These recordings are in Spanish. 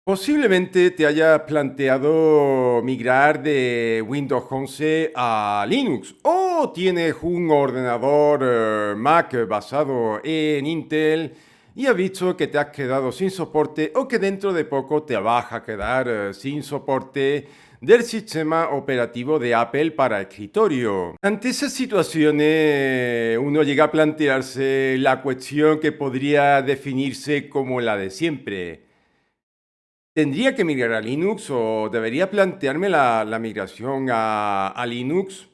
Posiblemente te hayas planteado migrar de Windows 11 a Linux o tienes un ordenador Mac basado en Intel y has visto que te has quedado sin soporte o que dentro de poco te vas a quedar sin soporte del sistema operativo de Apple para escritorio. Ante esas situaciones, uno llega a plantearse la cuestión que podría definirse como la de siempre. ¿Tendría que migrar a Linux o debería plantearme la migración a Linux?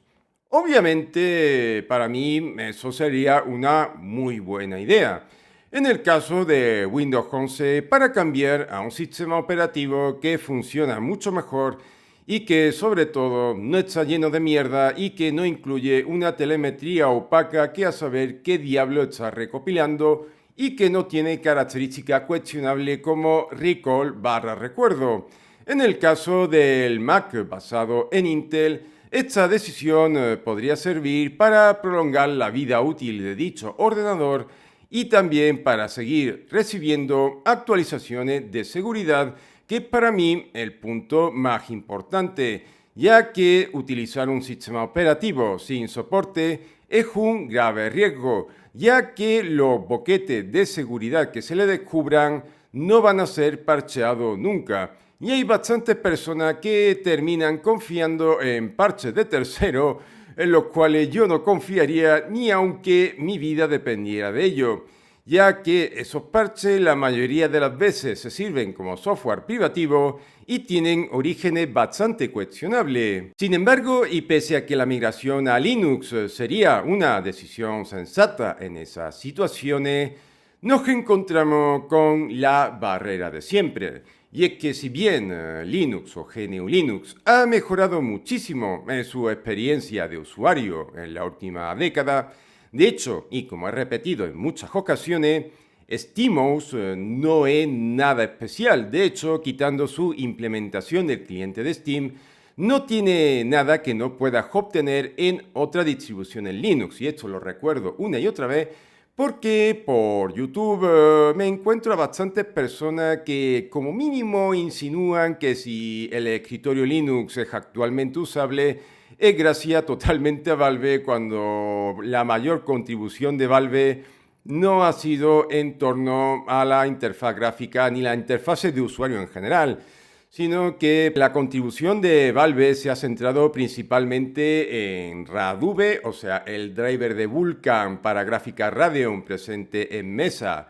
Obviamente, para mí eso sería una muy buena idea. En el caso de Windows 11, para cambiar a un sistema operativo que funciona mucho mejor y que sobre todo no está lleno de mierda y que no incluye una telemetría opaca que a saber qué diablo está recopilando y que no tiene característica cuestionable como recall barra recuerdo. En el caso del Mac basado en Intel, esta decisión podría servir para prolongar la vida útil de dicho ordenador y también para seguir recibiendo actualizaciones de seguridad, que para mí el punto más importante, ya que utilizar un sistema operativo sin soporte es un grave riesgo, ya que los boquetes de seguridad que se le descubran no van a ser parcheados nunca. Y hay bastantes personas que terminan confiando en parches de tercero, en los cuales yo no confiaría ni aunque mi vida dependiera de ello, ya que esos parches la mayoría de las veces se sirven como software privativo y tienen orígenes bastante cuestionables. Sin embargo, y pese a que la migración a Linux sería una decisión sensata en esas situaciones, nos encontramos con la barrera de siempre. Y es que si bien Linux o GNU Linux ha mejorado muchísimo en su experiencia de usuario en la última década, de hecho, y como he repetido en muchas ocasiones, SteamOS no es nada especial. De hecho, quitando su implementación del cliente de Steam, no tiene nada que no puedas obtener en otra distribución en Linux. Y esto lo recuerdo una y otra vez porque por YouTube me encuentro a bastantes personas que como mínimo insinúan que si el escritorio Linux es actualmente usable, es gracias totalmente a Valve, cuando la mayor contribución de Valve no ha sido en torno a la interfaz gráfica ni la interfase de usuario en general, sino que la contribución de Valve se ha centrado principalmente en RADV, o sea, el driver de Vulkan para gráfica Radeon presente en Mesa,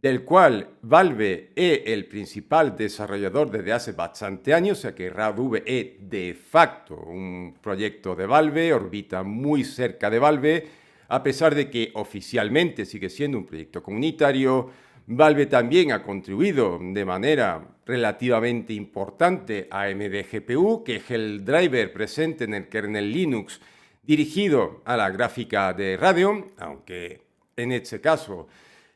del cual Valve es el principal desarrollador desde hace bastante años, o sea que RADV es de facto un proyecto de Valve, orbita muy cerca de Valve, a pesar de que oficialmente sigue siendo un proyecto comunitario. Valve también ha contribuido de manera relativamente importante a MDGPU, que es el driver presente en el kernel Linux dirigido a la gráfica de Radeon, aunque en este caso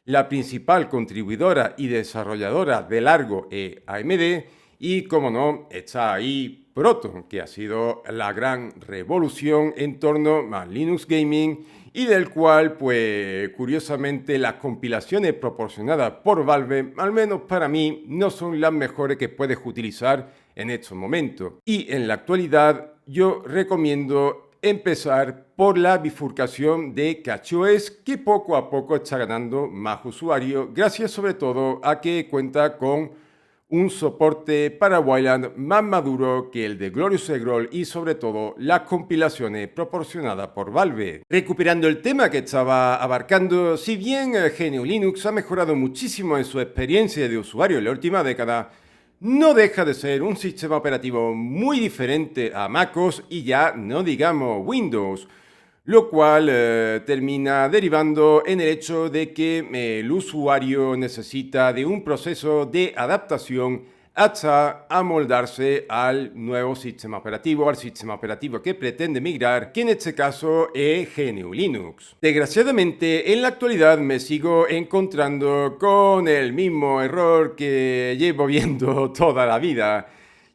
la principal contribuidora y desarrolladora de largo es AMD, y como no, está ahí Proton, que ha sido la gran revolución en torno a Linux Gaming y del cual, pues, curiosamente, las compilaciones proporcionadas por Valve, al menos para mí, no son las mejores que puedes utilizar en estos momentos. Y en la actualidad, yo recomiendo empezar por la bifurcación de CatchOS, que poco a poco está ganando más usuarios, gracias sobre todo a que cuenta con un soporte para Wayland más maduro que el de Glorious Eggroll y sobre todo las compilaciones proporcionadas por Valve. Recuperando el tema que estaba abarcando, si bien GNU Linux ha mejorado muchísimo en su experiencia de usuario en la última década, no deja de ser un sistema operativo muy diferente a MacOS y ya no digamos Windows, lo cual termina derivando en el hecho de que el usuario necesita de un proceso de adaptación hasta amoldarse al nuevo sistema operativo, al sistema operativo que pretende migrar, que en este caso es GNU Linux. Desgraciadamente, en la actualidad me sigo encontrando con el mismo error que llevo viendo toda la vida.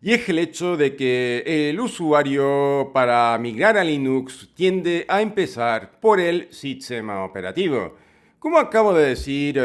Y es el hecho de que el usuario para migrar a Linux tiende a empezar por el sistema operativo. Como acabo de decir,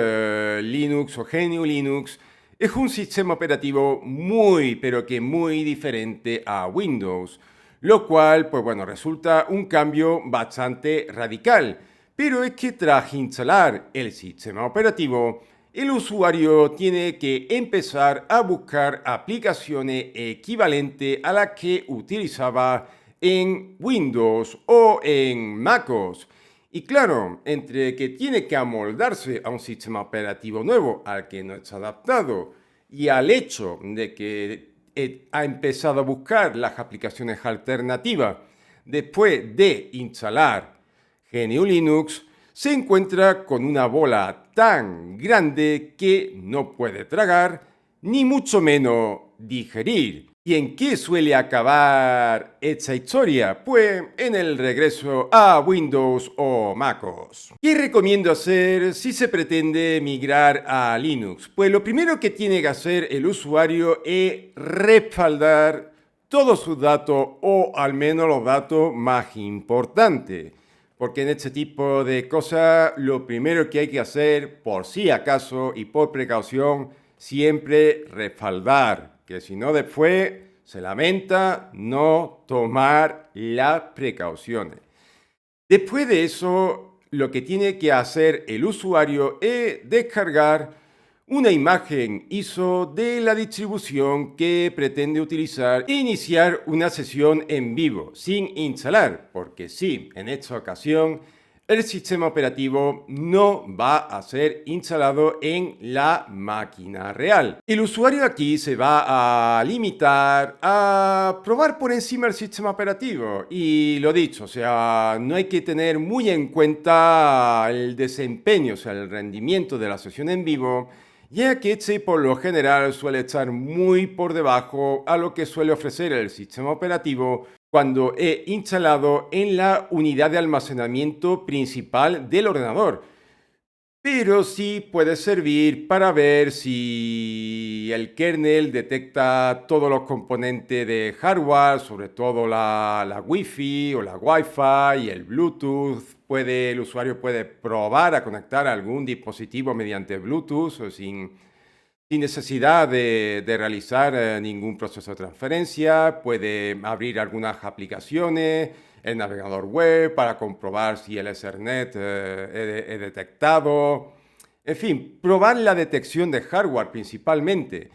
Linux o GNU Linux Es un sistema operativo muy, pero que muy diferente a Windows, lo cual, pues bueno, resulta un cambio bastante radical. Pero es que tras instalar el sistema operativo, el usuario tiene que empezar a buscar aplicaciones equivalentes a las que utilizaba en Windows o en MacOS. Y claro, entre que tiene que amoldarse a un sistema operativo nuevo al que no está adaptado y al hecho de que ha empezado a buscar las aplicaciones alternativas después de instalar GNU Linux, se encuentra con una bola tan grande que no puede tragar, ni mucho menos digerir. ¿Y en qué suele acabar esta historia? Pues en el regreso a Windows o MacOS. ¿Qué recomiendo hacer si se pretende migrar a Linux? Pues lo primero que tiene que hacer el usuario es respaldar todos sus datos o al menos los datos más importantes. Porque en este tipo de cosas lo primero que hay que hacer, por si acaso y por precaución, siempre respaldar, que si no después se lamenta no tomar las precauciones. Después de eso, lo que tiene que hacer el usuario es descargar una imagen ISO de la distribución que pretende utilizar e iniciar una sesión en vivo, sin instalar, porque sí, en esta ocasión el sistema operativo no va a ser instalado en la máquina real. El usuario aquí se va a limitar a probar por encima el sistema operativo. Y lo dicho, o sea, no hay que tener muy en cuenta el desempeño, o sea, el rendimiento de la sesión en vivo, ya que este por lo general suele estar muy por debajo a lo que suele ofrecer el sistema operativo cuando he instalado en la unidad de almacenamiento principal del ordenador. Pero sí puede servir para ver si el kernel detecta todos los componentes de hardware, sobre todo la Wi-Fi o la Wi-Fi y el Bluetooth. El usuario puede probar a conectar a algún dispositivo mediante Bluetooth o sin necesidad de realizar ningún proceso de transferencia. Puede abrir algunas aplicaciones, el navegador web para comprobar si el Ethernet es detectado. En fin, probar la detección de hardware principalmente.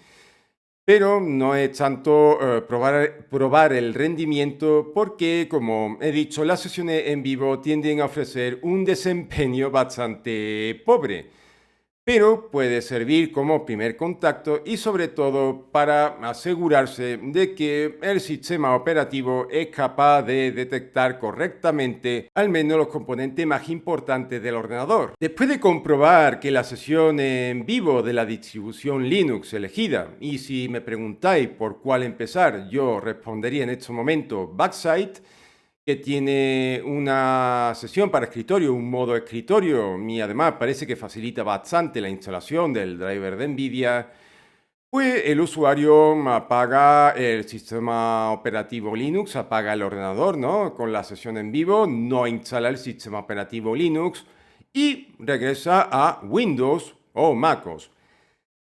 Pero no es tanto probar el rendimiento porque, como he dicho, las sesiones en vivo tienden a ofrecer un desempeño bastante pobre. Pero puede servir como primer contacto y sobre todo para asegurarse de que el sistema operativo es capaz de detectar correctamente al menos los componentes más importantes del ordenador. Después de comprobar que la sesión en vivo de la distribución Linux elegida, y si me preguntáis por cuál empezar, yo respondería en este momento Backside, que tiene una sesión para escritorio, un modo escritorio, y además parece que facilita bastante la instalación del driver de NVIDIA, pues el usuario apaga el sistema operativo Linux, apaga el ordenador, ¿no? Con la sesión en vivo, no instala el sistema operativo Linux y regresa a Windows o MacOS.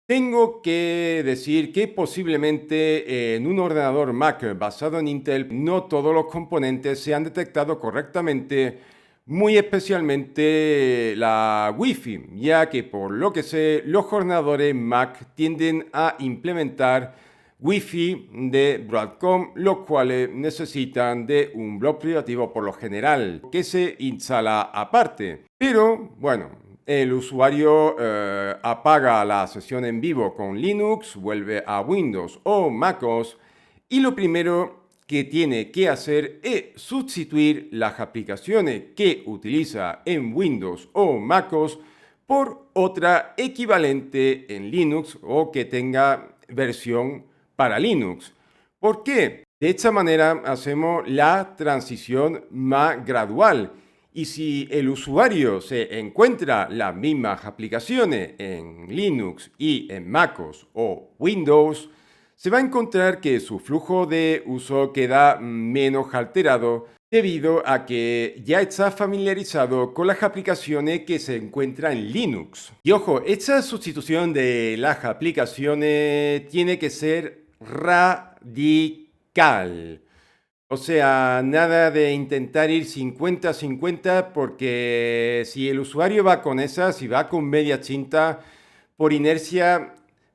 Tengo que decir que posiblemente en un ordenador Mac basado en Intel no todos los componentes se han detectado correctamente, muy especialmente la Wi-Fi, ya que por lo que sé los ordenadores Mac tienden a implementar Wi-Fi de Broadcom, los cuales necesitan de un blog privativo por lo general que se instala aparte. Pero bueno, el usuario apaga la sesión en vivo con Linux, vuelve a Windows o MacOS y lo primero que tiene que hacer es sustituir las aplicaciones que utiliza en Windows o MacOS por otra equivalente en Linux o que tenga versión para Linux. ¿Por qué? De esta manera hacemos la transición más gradual. Y si el usuario se encuentra las mismas aplicaciones en Linux y en MacOS o Windows, se va a encontrar que su flujo de uso queda menos alterado debido a que ya está familiarizado con las aplicaciones que se encuentran en Linux. Y ojo, esta sustitución de las aplicaciones tiene que ser radical. O sea, nada de intentar ir 50-50 porque si el usuario va con esa, si va con media tinta, por inercia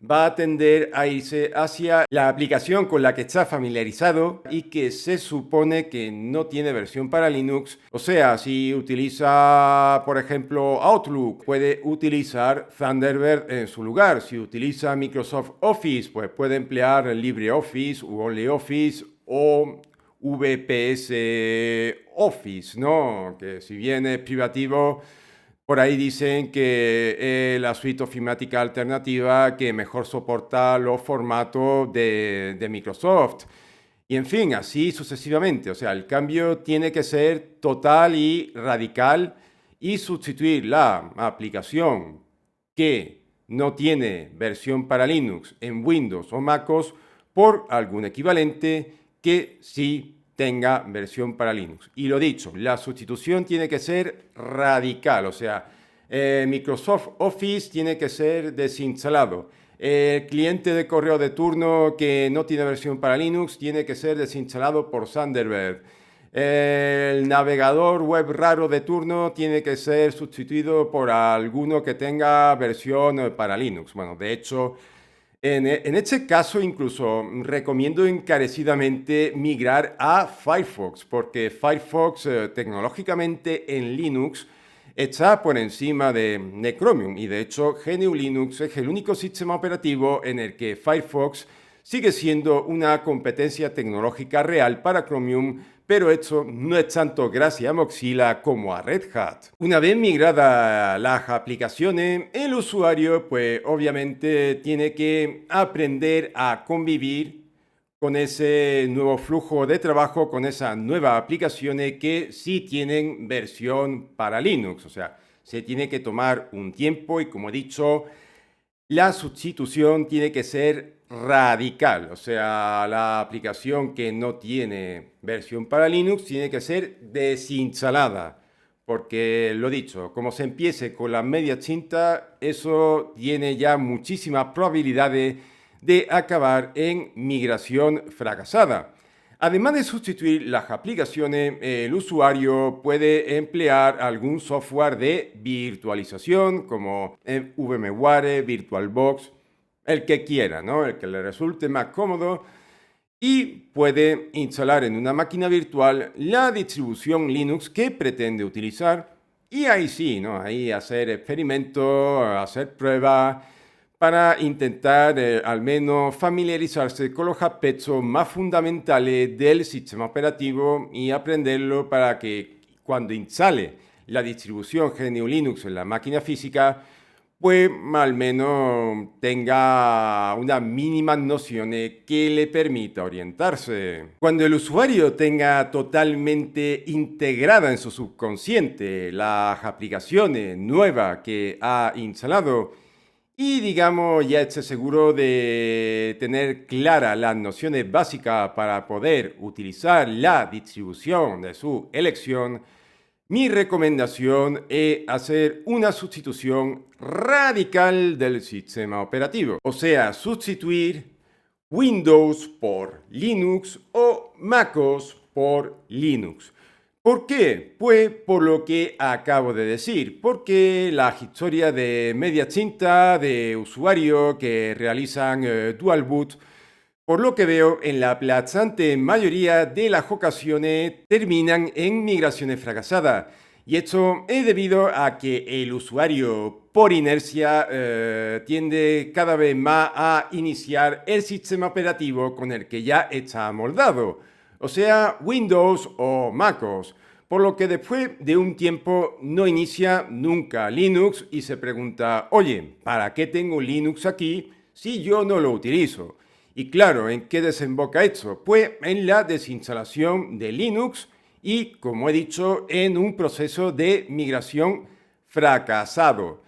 va a tender a irse hacia la aplicación con la que está familiarizado y que se supone que no tiene versión para Linux. O sea, si utiliza, por ejemplo, Outlook, puede utilizar Thunderbird en su lugar. Si utiliza Microsoft Office, pues puede emplear LibreOffice u OnlyOffice o VPS Office, ¿no? Que si bien es privativo, por ahí dicen que es la suite ofimática alternativa que mejor soporta los formatos de Microsoft. Y en fin, así sucesivamente. O sea, el cambio tiene que ser total y radical y sustituir la aplicación que no tiene versión para Linux en Windows o MacOS por algún equivalente que sí tenga versión para Linux. Y lo dicho, la sustitución tiene que ser radical, o sea, Microsoft Office tiene que ser desinstalado. El cliente de correo de turno que no tiene versión para Linux tiene que ser desinstalado por Thunderbird. El navegador web raro de turno tiene que ser sustituido por alguno que tenga versión para Linux. Bueno, de hecho, en este caso incluso recomiendo encarecidamente migrar a Firefox, porque Firefox tecnológicamente en Linux está por encima de Chromium y de hecho GNU Linux es el único sistema operativo en el que Firefox sigue siendo una competencia tecnológica real para Chromium, pero esto no es tanto gracias a Mozilla como a Red Hat. Una vez migradas las aplicaciones, el usuario pues obviamente tiene que aprender a convivir con ese nuevo flujo de trabajo, con esas nuevas aplicaciones que sí tienen versión para Linux. O sea, se tiene que tomar un tiempo y como he dicho, la sustitución tiene que ser radical, o sea, la aplicación que no tiene versión para Linux tiene que ser desinstalada, porque lo dicho, como se empiece con la media tinta, eso tiene ya muchísimas probabilidades de acabar en migración fracasada. Además de sustituir las aplicaciones, el usuario puede emplear algún software de virtualización como VMware, VirtualBox, el que quiera, ¿no? El que le resulte más cómodo y puede instalar en una máquina virtual la distribución Linux que pretende utilizar y ahí sí, ¿no? Ahí hacer experimentos, hacer pruebas para intentar al menos familiarizarse con los aspectos más fundamentales del sistema operativo y aprenderlo para que cuando instale la distribución GNU Linux en la máquina física, pues al menos tenga unas mínimas nociones que le permita orientarse. Cuando el usuario tenga totalmente integrada en su subconsciente las aplicaciones nuevas que ha instalado, y digamos, ya esté seguro de tener claras las nociones básicas para poder utilizar la distribución de su elección, mi recomendación es hacer una sustitución radical del sistema operativo. O sea, sustituir Windows por Linux o MacOS por Linux. ¿Por qué? Pues por lo que acabo de decir, porque las historias de media tinta de usuarios que realizan dual boot, por lo que veo en la aplastante mayoría de las ocasiones terminan en migraciones fracasadas. Y esto es debido a que el usuario por inercia tiende cada vez más a iniciar el sistema operativo con el que ya está amoldado, o sea, Windows o MacOS, por lo que después de un tiempo no inicia nunca Linux y se pregunta, oye, ¿para qué tengo Linux aquí si yo no lo utilizo? Y claro, ¿en qué desemboca esto? Pues en la desinstalación de Linux y, como he dicho, en un proceso de migración fracasado.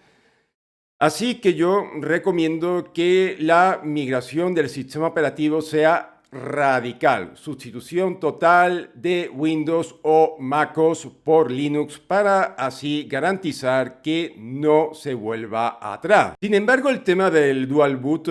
Así que yo recomiendo que la migración del sistema operativo sea radical, sustitución total de Windows o MacOS por Linux para así garantizar que no se vuelva atrás. Sin embargo, el tema del dual boot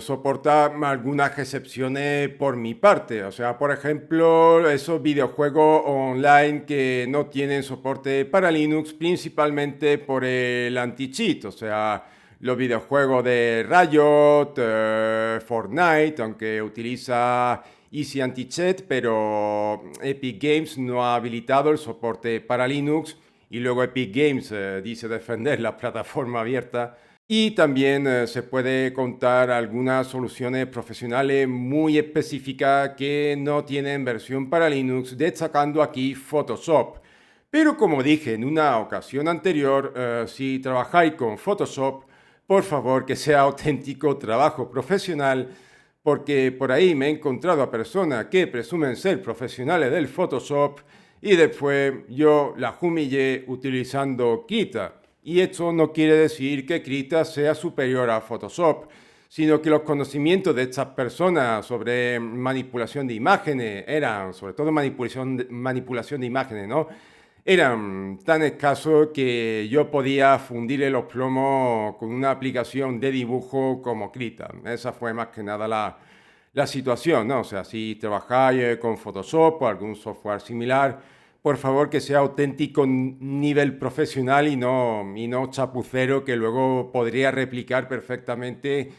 soporta algunas excepciones por mi parte. O sea, por ejemplo, esos videojuegos online que no tienen soporte para Linux, principalmente por el anti-cheat. O sea, los videojuegos de Riot, Fortnite, aunque utiliza Easy Anti-Cheat, pero Epic Games no ha habilitado el soporte para Linux y luego Epic Games dice defender la plataforma abierta. Y también se puede contar algunas soluciones profesionales muy específicas que no tienen versión para Linux, destacando aquí Photoshop. Pero como dije en una ocasión anterior, si trabajáis con Photoshop, por favor que sea auténtico trabajo profesional, porque por ahí me he encontrado a personas que presumen ser profesionales del Photoshop y después yo las humillé utilizando Krita. Y esto no quiere decir que Krita sea superior a Photoshop, sino que los conocimientos de estas personas sobre manipulación de imágenes eran, sobre todo manipulación de imágenes, ¿no? Eran tan escasos que yo podía fundirle los plomos con una aplicación de dibujo como Krita. Esa fue más que nada la situación, ¿no? O sea, si trabajáis con Photoshop o algún software similar, por favor que sea auténtico nivel profesional y no chapucero que luego podría replicar perfectamente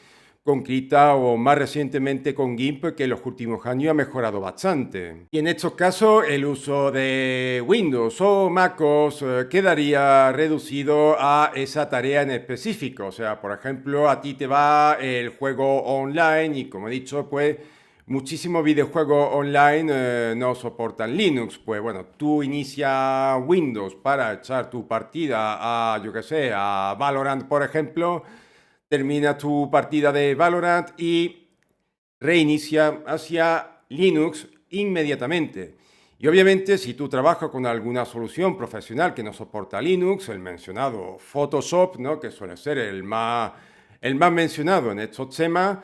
con Krita o más recientemente con GIMP, que en los últimos años ha mejorado bastante. Y en estos casos el uso de Windows o MacOS quedaría reducido a esa tarea en específico. O sea, por ejemplo, a ti te va el juego online y como he dicho, pues muchísimos videojuegos online no soportan Linux. Pues bueno, tú inicia Windows para echar tu partida a, yo qué sé, a Valorant, por ejemplo. Termina tu partida de Valorant y reinicia hacia Linux inmediatamente. Y obviamente si tú trabajas con alguna solución profesional que no soporta Linux, el mencionado Photoshop, ¿no? Que suele ser el más mencionado en estos temas,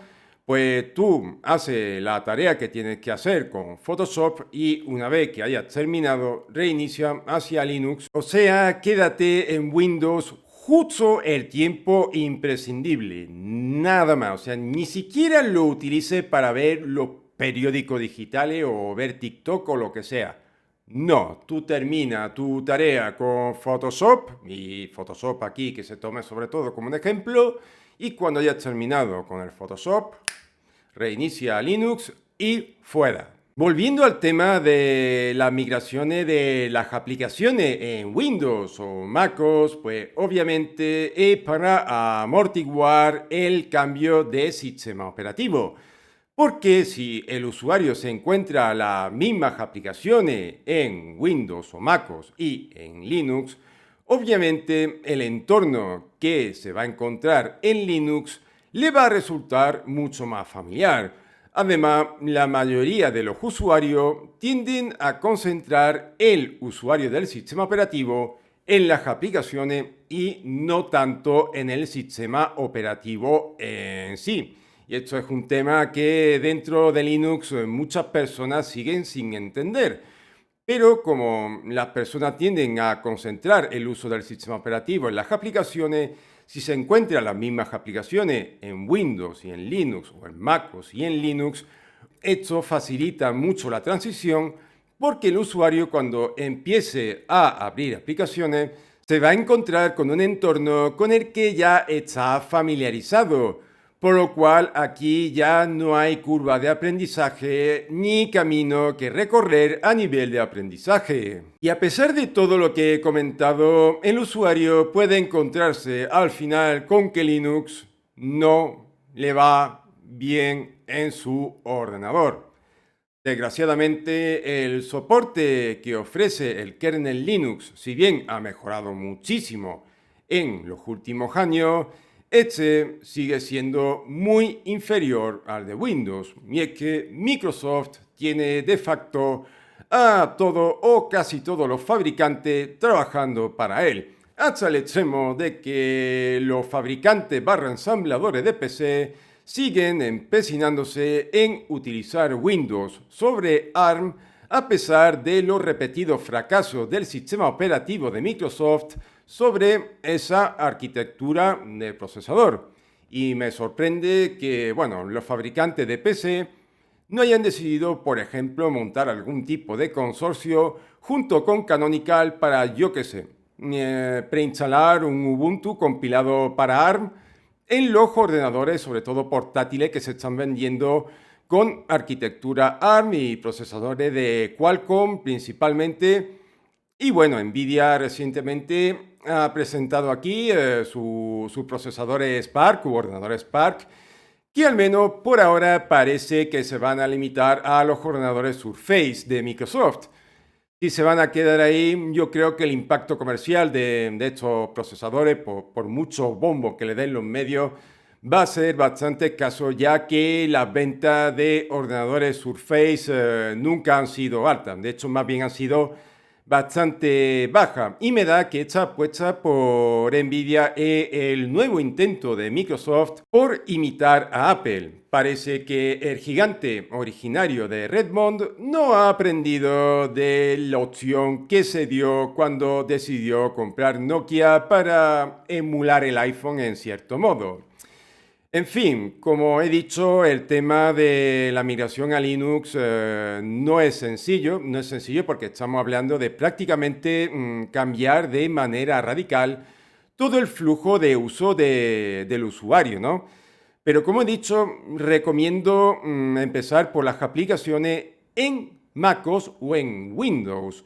pues tú haces la tarea que tienes que hacer con Photoshop y una vez que hayas terminado, reinicia hacia Linux. O sea, quédate en Windows justo el tiempo imprescindible, nada más. O sea, ni siquiera lo utilice para ver los periódicos digitales o ver TikTok o lo que sea. No, tú termina tu tarea con Photoshop, y Photoshop aquí que se tome sobre todo como un ejemplo, y cuando hayas terminado con el Photoshop, reinicia Linux y fuera. Volviendo al tema de las migraciones de las aplicaciones en Windows o MacOS, pues obviamente es para amortiguar el cambio de sistema operativo. Porque si el usuario se encuentra las mismas aplicaciones en Windows o MacOS y en Linux, obviamente el entorno que se va a encontrar en Linux le va a resultar mucho más familiar. Además, la mayoría de los usuarios tienden a concentrar el usuario del sistema operativo en las aplicaciones y no tanto en el sistema operativo en sí. Y esto es un tema que dentro de Linux muchas personas siguen sin entender. Pero como las personas tienden a concentrar el uso del sistema operativo en las aplicaciones, si se encuentran las mismas aplicaciones en Windows y en Linux o en MacOS y en Linux, esto facilita mucho la transición porque el usuario cuando empiece a abrir aplicaciones se va a encontrar con un entorno con el que ya está familiarizado. Por lo cual aquí ya no hay curva de aprendizaje ni camino que recorrer a nivel de aprendizaje. Y a pesar de todo lo que he comentado, el usuario puede encontrarse al final con que Linux no le va bien en su ordenador. Desgraciadamente, el soporte que ofrece el kernel Linux, si bien ha mejorado muchísimo en los últimos años, este sigue siendo muy inferior al de Windows, y es que Microsoft tiene de facto a todo o casi todos los fabricantes trabajando para él. hasta el extremo de que los fabricantes barra ensambladores de PC siguen empecinándose en utilizar Windows sobre ARM a pesar de los repetidos fracasos del sistema operativo de Microsoft sobre esa arquitectura de procesador. Y me sorprende que, bueno, los fabricantes de PC no hayan decidido, por ejemplo, montar algún tipo de consorcio junto con Canonical para, yo qué sé, preinstalar un Ubuntu compilado para ARM en los ordenadores, sobre todo portátiles, que se están vendiendo con arquitectura ARM y procesadores de Qualcomm principalmente. Y bueno, Nvidia recientemente ha presentado aquí sus procesadores Spark u ordenadores Spark, que al menos por ahora parece que se van a limitar a los ordenadores Surface de Microsoft. Si se van a quedar ahí, yo creo que el impacto comercial de estos procesadores, por mucho bombo que le den los medios, va a ser bastante escaso, ya que las ventas de ordenadores Surface nunca han sido altas. De hecho, más bien han sido bastante baja, y me da que esta apuesta por Nvidia es el nuevo intento de Microsoft por imitar a Apple. Parece que el gigante originario de Redmond no ha aprendido de la opción que se dio cuando decidió comprar Nokia para emular el iPhone en cierto modo. En fin, como he dicho, el tema de la migración a Linux no es sencillo, porque estamos hablando de prácticamente cambiar de manera radical todo el flujo de uso del usuario, ¿no? Pero como he dicho, recomiendo empezar por las aplicaciones en MacOS o en Windows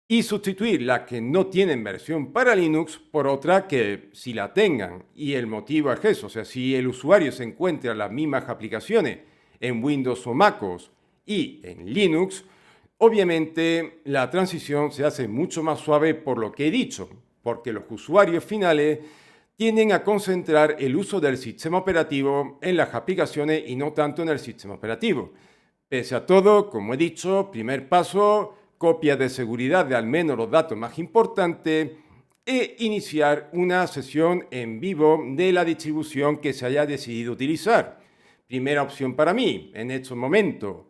y sustituir las que no tienen versión para Linux por otra que sí la tengan. Y el motivo es eso, o sea, si el usuario se encuentra las mismas aplicaciones en Windows o MacOS y en Linux, obviamente la transición se hace mucho más suave por lo que he dicho, porque los usuarios finales tienden a concentrar el uso del sistema operativo en las aplicaciones y no tanto en el sistema operativo. Pese a todo, como he dicho, primer paso, copia de seguridad de al menos los datos más importantes e iniciar una sesión en vivo de la distribución que se haya decidido utilizar. Primera opción para mí, en estos momentos,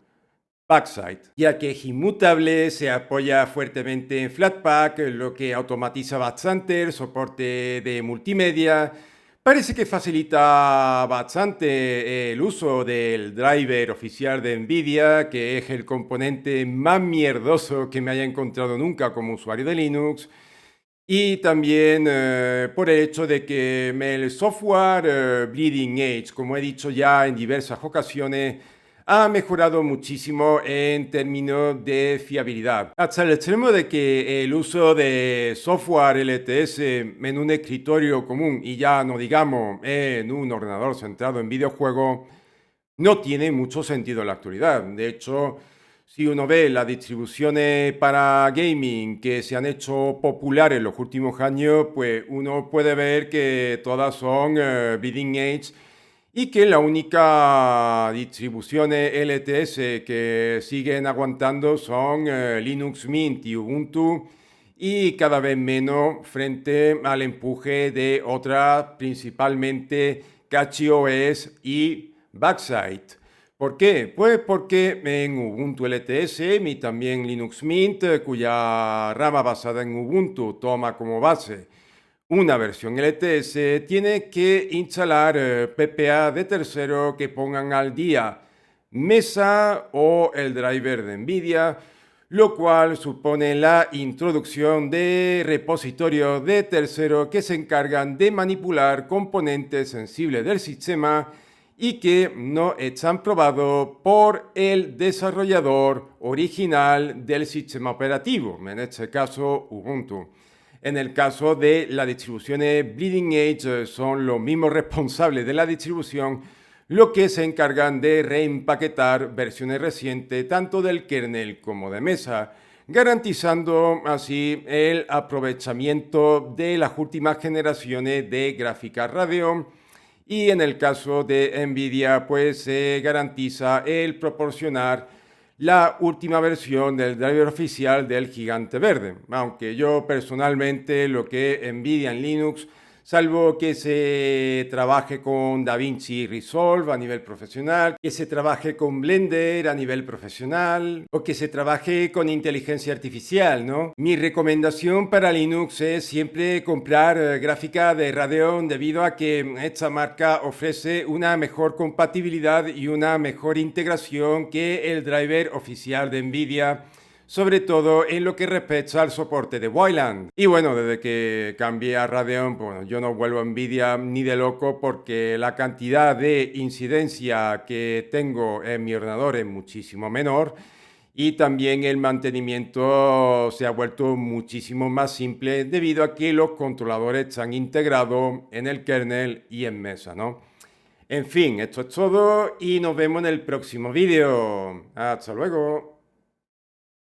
Backside, ya que es inmutable, se apoya fuertemente en Flatpak, lo que automatiza bastante el soporte de multimedia. Parece que facilita bastante el uso del driver oficial de Nvidia, que es el componente más mierdoso que me haya encontrado nunca como usuario de Linux. Y también por el hecho de que el software Bleeding Edge, como he dicho ya en diversas ocasiones, ha mejorado muchísimo en términos de fiabilidad. Hasta el extremo de que el uso de software LTS en un escritorio común y ya no digamos en un ordenador centrado en videojuegos no tiene mucho sentido en la actualidad. De hecho, si uno ve las distribuciones para gaming que se han hecho populares en los últimos años, pues uno puede ver que todas son Bleeding Edge y que las únicas distribuciones LTS que siguen aguantando son Linux Mint y Ubuntu, y cada vez menos frente al empuje de otras, principalmente CatchyOS y Backside. ¿Por qué? Pues porque en Ubuntu LTS y también Linux Mint, cuya rama basada en Ubuntu toma como base una versión LTS, tiene que instalar PPA de tercero que pongan al día Mesa o el driver de Nvidia, lo cual supone la introducción de repositorios de tercero que se encargan de manipular componentes sensibles del sistema y que no están probados por el desarrollador original del sistema operativo, en este caso Ubuntu. En el caso de las distribuciones Bleeding Edge, son los mismos responsables de la distribución los que se encargan de reempaquetar versiones recientes tanto del kernel como de Mesa, garantizando así el aprovechamiento de las últimas generaciones de gráficas Radeon. Y en el caso de Nvidia, pues se garantiza el proporcionar la última versión del driver oficial del gigante verde. Aunque yo personalmente lo que NVIDIA en Linux, salvo que se trabaje con DaVinci Resolve a nivel profesional, que se trabaje con Blender a nivel profesional o que se trabaje con inteligencia artificial, ¿no? Mi recomendación para Linux es siempre comprar gráfica de Radeon debido a que esta marca ofrece una mejor compatibilidad y una mejor integración que el driver oficial de NVIDIA, sobre todo en lo que respecta al soporte de Wayland. Y bueno, desde que cambié a Radeon, bueno, yo no vuelvo a Nvidia ni de loco porque la cantidad de incidencia que tengo en mi ordenador es muchísimo menor y también el mantenimiento se ha vuelto muchísimo más simple debido a que los controladores están integrados en el kernel y en mesa, ¿no? En fin, esto es todo y nos vemos en el próximo vídeo. Hasta luego.